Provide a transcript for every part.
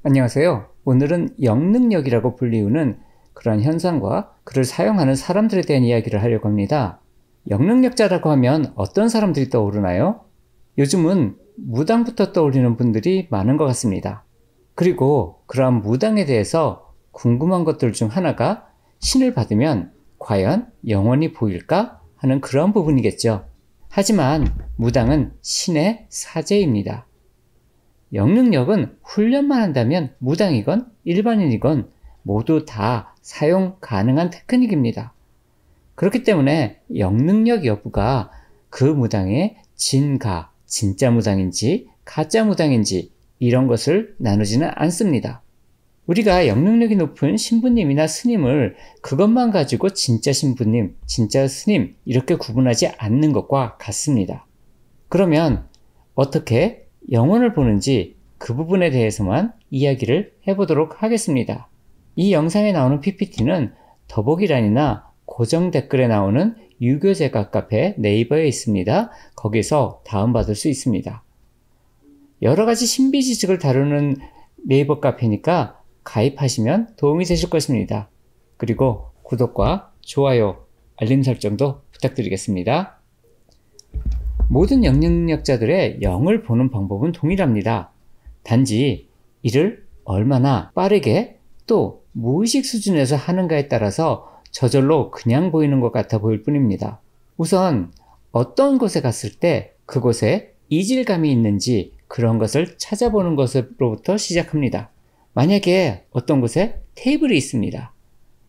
안녕하세요. 오늘은 영능력이라고 불리우는 그런 현상과 그를 사용하는 사람들에 대한 이야기를 하려고 합니다. 영능력자라고 하면 어떤 사람들이 떠오르나요? 요즘은 무당부터 떠올리는 분들이 많은 것 같습니다. 그리고 그러한 무당에 대해서 궁금한 것들 중 하나가 신을 받으면 과연 영원히 보일까 하는 그런 부분이겠죠. 하지만 무당은 신의 사제입니다. 영능력은 훈련만 한다면 무당이건 일반인이건 모두 다 사용 가능한 테크닉입니다. 그렇기 때문에 영능력 여부가 그 무당의 진가, 진짜 무당인지 가짜 무당인지 이런 것을 나누지는 않습니다. 우리가 영능력이 높은 신부님이나 스님을 그것만 가지고 진짜 신부님, 진짜 스님 이렇게 구분하지 않는 것과 같습니다. 그러면 어떻게 영혼을 보는지 그 부분에 대해서만 이야기를 해보도록 하겠습니다. 이 영상에 나오는 PPT는 더보기란이나 고정 댓글에 나오는 유교제각 카페 네이버에 있습니다. 거기서 다운받을 수 있습니다. 여러가지 신비지식을 다루는 네이버 카페니까 가입하시면 도움이 되실 것입니다. 그리고 구독과 좋아요, 알림 설정도 부탁드리겠습니다. 모든 영능력자들의 영을 보는 방법은 동일합니다. 단지 이를 얼마나 빠르게 또 무의식 수준에서 하는가에 따라서 저절로 그냥 보이는 것 같아 보일 뿐입니다. 우선 어떤 곳에 갔을 때 그곳에 이질감이 있는지 그런 것을 찾아보는 것으로부터 시작합니다. 만약에 어떤 곳에 테이블이 있습니다.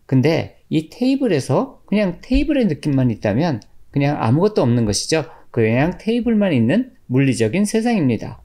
근데 이 테이블에서 그냥 테이블의 느낌만 있다면 그냥 아무것도 없는 것이죠. 그냥 테이블만 있는 물리적인 세상입니다.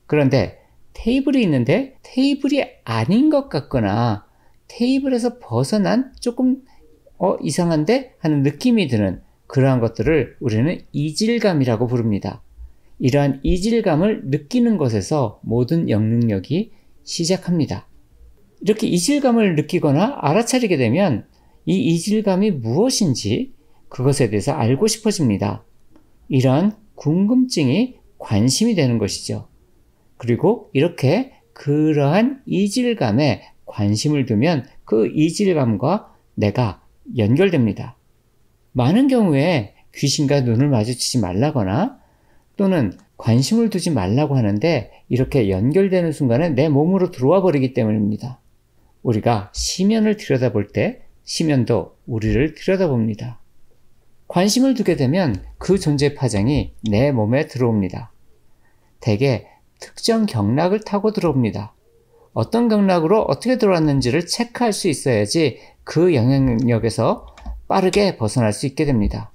그런데 테이블이 있는데 테이블이 아닌 것 같거나 테이블에서 벗어난 조금 이상한데 하는 느낌이 드는 그러한 것들을 우리는 이질감이라고 부릅니다. 이러한 이질감을 느끼는 것에서 모든 영능력이 시작합니다. 이렇게 이질감을 느끼거나 알아차리게 되면 이 이질감이 무엇인지 그것에 대해서 알고 싶어집니다. 이러한 궁금증이 관심이 되는 것이죠. 그리고 이렇게 그러한 이질감에 관심을 두면 그 이질감과 내가 연결됩니다. 많은 경우에 귀신과 눈을 마주치지 말라거나 또는 관심을 두지 말라고 하는데 이렇게 연결되는 순간에 내 몸으로 들어와 버리기 때문입니다. 우리가 시면을 들여다볼 때 시면도 우리를 들여다봅니다. 관심을 두게 되면 그 존재 파장이 내 몸에 들어옵니다. 대개 특정 경락을 타고 들어옵니다. 어떤 경락으로 어떻게 들어왔는지를 체크할 수 있어야지 그 영향력에서 빠르게 벗어날 수 있게 됩니다.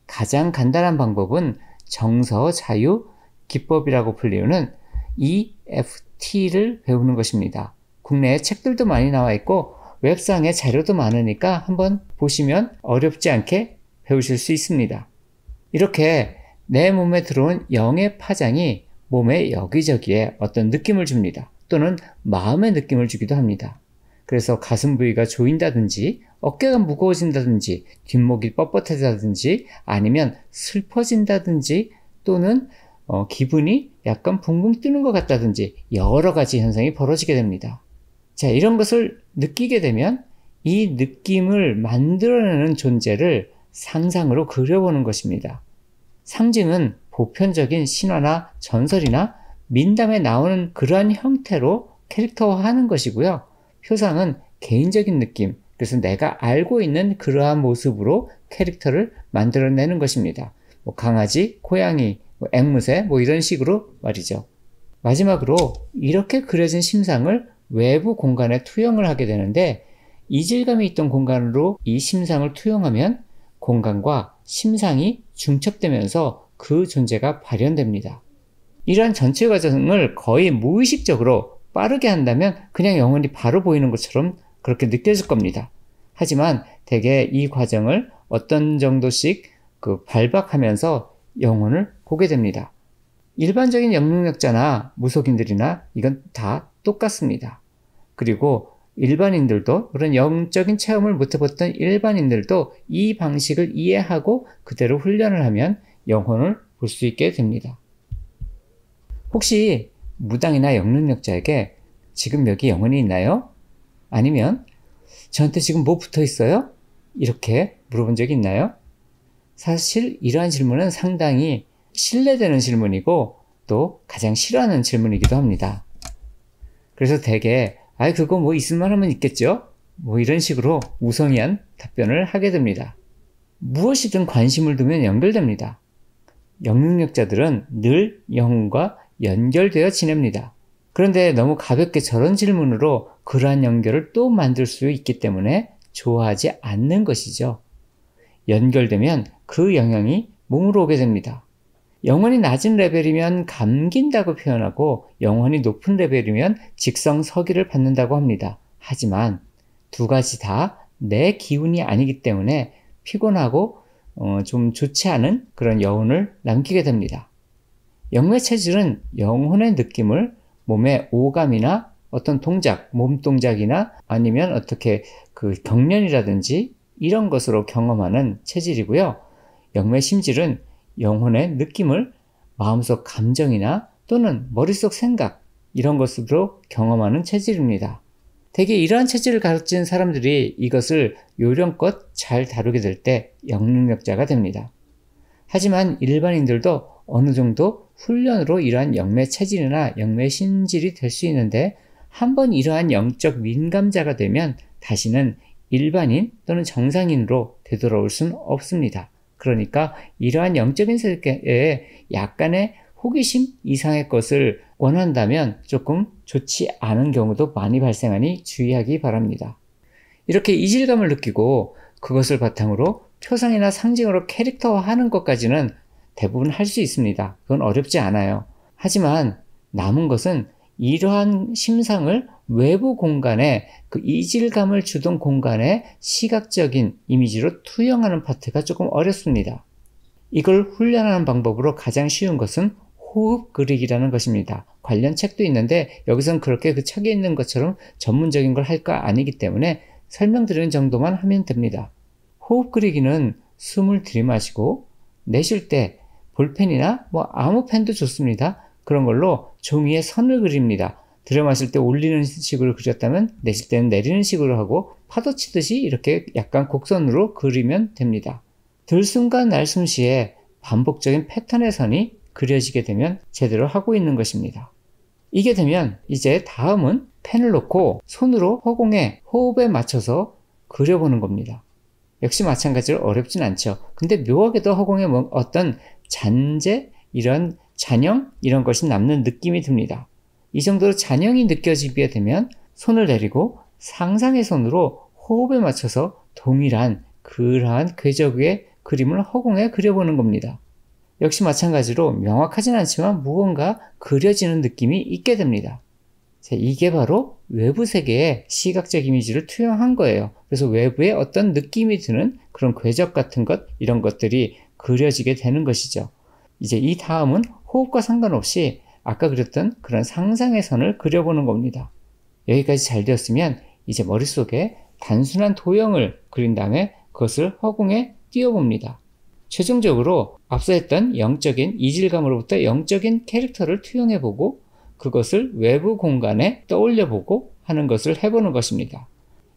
가장 간단한 방법은 정서 자유 기법이라고 불리우는 EFT를 배우는 것입니다. 국내에 책들도 많이 나와 있고 웹상에 자료도 많으니까 한번 보시면 어렵지 않게 배우실 수 있습니다. 이렇게 내 몸에 들어온 영의 파장이 몸의 여기저기에 어떤 느낌을 줍니다. 또는 마음의 느낌을 주기도 합니다. 그래서 가슴 부위가 조인다든지 어깨가 무거워진다든지 뒷목이 뻣뻣해진다든지 아니면 슬퍼진다든지 또는 기분이 약간 붕붕 뜨는 것 같다든지 여러 가지 현상이 벌어지게 됩니다. 자, 이런 것을 느끼게 되면 이 느낌을 만들어내는 존재를 상상으로 그려보는 것입니다. 상징은 보편적인 신화나 전설이나 민담에 나오는 그러한 형태로 캐릭터화하는 것이고요. 표상은 개인적인 느낌, 그래서 내가 알고 있는 그러한 모습으로 캐릭터를 만들어내는 것입니다. 강아지, 고양이, 앵무새 이런 식으로 말이죠. 마지막으로 이렇게 그려진 심상을 외부 공간에 투영을 하게 되는데 이질감이 있던 공간으로 이 심상을 투영하면 공간과 심상이 중첩되면서 그 존재가 발현됩니다. 이러한 전체 과정을 거의 무의식적으로 빠르게 한다면 그냥 영혼이 바로 보이는 것처럼 그렇게 느껴질 겁니다. 하지만 대개 이 과정을 어떤 정도씩 발박하면서 영혼을 보게 됩니다. 일반적인 영능력자나 무속인들이나 이건 다 똑같습니다. 그리고 일반인들도 그런 영적인 체험을 못 해봤던 일반인들도 이 방식을 이해하고 그대로 훈련을 하면 영혼을 볼 수 있게 됩니다. 혹시 무당이나 영능력자에게 지금 여기 영혼이 있나요? 아니면 저한테 지금 뭐 붙어 있어요? 이렇게 물어본 적이 있나요? 사실 이러한 질문은 상당히 신뢰되는 질문이고 또 가장 싫어하는 질문이기도 합니다. 그래서 대개 그거 뭐 있을만 하면 있겠죠? 뭐 이런 식으로 우성이한 답변을 하게 됩니다. 무엇이든 관심을 두면 연결됩니다. 영능력자들은 늘 영혼과 연결되어 지냅니다. 그런데 너무 가볍게 저런 질문으로 그러한 연결을 또 만들 수 있기 때문에 좋아하지 않는 것이죠. 연결되면 그 영향이 몸으로 오게 됩니다. 영혼이 낮은 레벨이면 감긴다고 표현하고 영혼이 높은 레벨이면 직성서기를 받는다고 합니다. 하지만 두 가지 다 내 기운이 아니기 때문에 피곤하고 좀 좋지 않은 그런 여운을 남기게 됩니다. 영매 체질은 영혼의 느낌을 몸의 오감이나 어떤 동작, 몸 동작이나 아니면 어떻게 그 경련이라든지 이런 것으로 경험하는 체질이고요. 영매 심질은 영혼의 느낌을 마음속 감정이나 또는 머릿속 생각 이런 것으로 경험하는 체질입니다. 대개 이러한 체질을 가진 사람들이 이것을 요령껏 잘 다루게 될 때 영능력자가 됩니다. 하지만 일반인들도 어느 정도 훈련으로 이러한 영매 체질이나 영매 심질이 될 수 있는데 한번 이러한 영적 민감자가 되면 다시는 일반인 또는 정상인으로 되돌아올 수는 없습니다. 그러니까 이러한 영적인 세계에 약간의 호기심 이상의 것을 원한다면 조금 좋지 않은 경우도 많이 발생하니 주의하기 바랍니다. 이렇게 이질감을 느끼고 그것을 바탕으로 표상이나 상징으로 캐릭터화하는 것까지는 대부분 할 수 있습니다. 그건 어렵지 않아요. 하지만 남은 것은 이러한 심상을 외부 공간에 그 이질감을 주던 공간에 시각적인 이미지로 투영하는 파트가 조금 어렵습니다. 이걸 훈련하는 방법으로 가장 쉬운 것은 호흡 그리기라는 것입니다. 관련 책도 있는데 여기선 그렇게 그 책에 있는 것처럼 전문적인 걸 할 거 아니기 때문에 설명드리는 정도만 하면 됩니다. 호흡 그리기는 숨을 들이마시고 내쉴 때 볼펜이나 뭐 아무 펜도 좋습니다. 그런 걸로 종이에 선을 그립니다. 들이마실 때 올리는 식으로 그렸다면 내쉴 때는 내리는 식으로 하고 파도 치듯이 이렇게 약간 곡선으로 그리면 됩니다. 들숨과 날숨 시에 반복적인 패턴의 선이 그려지게 되면 제대로 하고 있는 것입니다. 이게 되면 이제 다음은 펜을 놓고 손으로 허공에 호흡에 맞춰서 그려보는 겁니다. 역시 마찬가지로 어렵진 않죠. 근데 묘하게도 허공에 어떤 잔재, 이런 잔영 이런 것이 남는 느낌이 듭니다. 이 정도로 잔영이 느껴지게 되면 손을 내리고 상상의 손으로 호흡에 맞춰서 동일한 그러한 궤적의 그림을 허공에 그려보는 겁니다. 역시 마찬가지로 명확하진 않지만 무언가 그려지는 느낌이 있게 됩니다. 자, 이게 바로 외부 세계의 시각적 이미지를 투영한 거예요. 그래서 외부에 어떤 느낌이 드는 그런 궤적 같은 것, 이런 것들이 그려지게 되는 것이죠. 이제 이 다음은 호흡과 상관없이 아까 그렸던 그런 상상의 선을 그려보는 겁니다. 여기까지 잘 되었으면 이제 머릿속에 단순한 도형을 그린 다음에 그것을 허공에 띄워봅니다. 최종적으로 앞서 했던 영적인 이질감으로부터 영적인 캐릭터를 투영해보고 그것을 외부 공간에 떠올려보고 하는 것을 해보는 것입니다.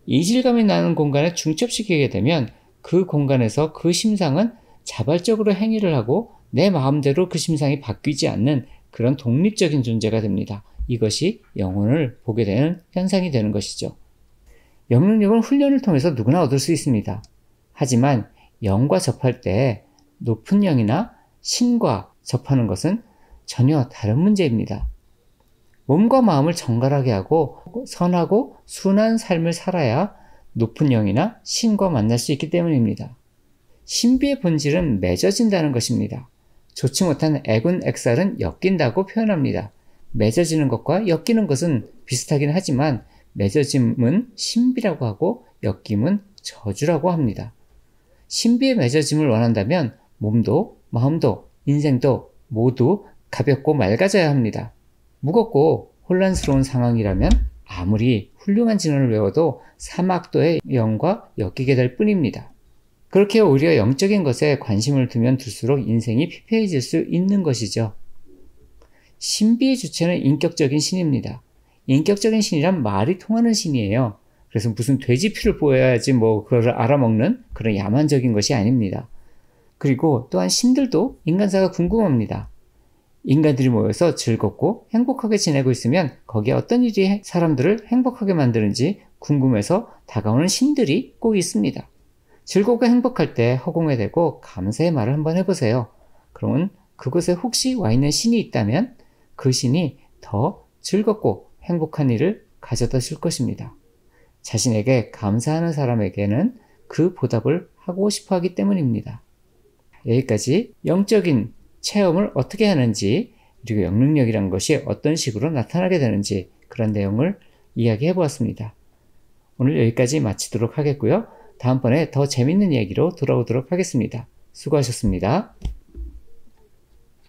이질감이 나는 공간에 중첩시키게 되면 그 공간에서 그 심상은 자발적으로 행위를 하고 내 마음대로 그 심상이 바뀌지 않는 그런 독립적인 존재가 됩니다. 이것이 영혼을 보게 되는 현상이 되는 것이죠. 영능력은 훈련을 통해서 누구나 얻을 수 있습니다. 하지만 영과 접할 때 높은 영이나 신과 접하는 것은 전혀 다른 문제입니다. 몸과 마음을 정갈하게 하고 선하고 순한 삶을 살아야 높은 영이나 신과 만날 수 있기 때문입니다. 신비의 본질은 맺어진다는 것입니다. 좋지 못한 애군 액살은 엮인다고 표현합니다. 맺어지는 것과 엮이는 것은 비슷하긴 하지만 맺어짐은 신비라고 하고 엮임은 저주라고 합니다. 신비의 맺어짐을 원한다면 몸도 마음도 인생도 모두 가볍고 맑아져야 합니다. 무겁고 혼란스러운 상황이라면 아무리 훌륭한 진언을 외워도 사막도의 영과 엮이게 될 뿐입니다. 그렇게 오히려 영적인 것에 관심을 두면 둘수록 인생이 피폐해질 수 있는 것이죠. 신비의 주체는 인격적인 신입니다. 인격적인 신이란 말이 통하는 신이에요. 그래서 무슨 돼지피를 보여야지 그걸 알아먹는 그런 야만적인 것이 아닙니다. 그리고 또한 신들도 인간사가 궁금합니다. 인간들이 모여서 즐겁고 행복하게 지내고 있으면 거기에 어떤 일이 사람들을 행복하게 만드는지 궁금해서 다가오는 신들이 꼭 있습니다. 즐겁고 행복할 때 허공에 대고 감사의 말을 한번 해보세요. 그러면 그곳에 혹시 와 있는 신이 있다면 그 신이 더 즐겁고 행복한 일을 가져다 줄 것입니다. 자신에게 감사하는 사람에게는 그 보답을 하고 싶어 하기 때문입니다. 여기까지 영적인 체험을 어떻게 하는지, 그리고 영능력이란 것이 어떤 식으로 나타나게 되는지 그런 내용을 이야기해 보았습니다. 오늘 여기까지 마치도록 하겠고요. 다음번에 더 재밌는 이야기로 돌아오도록 하겠습니다. 수고하셨습니다.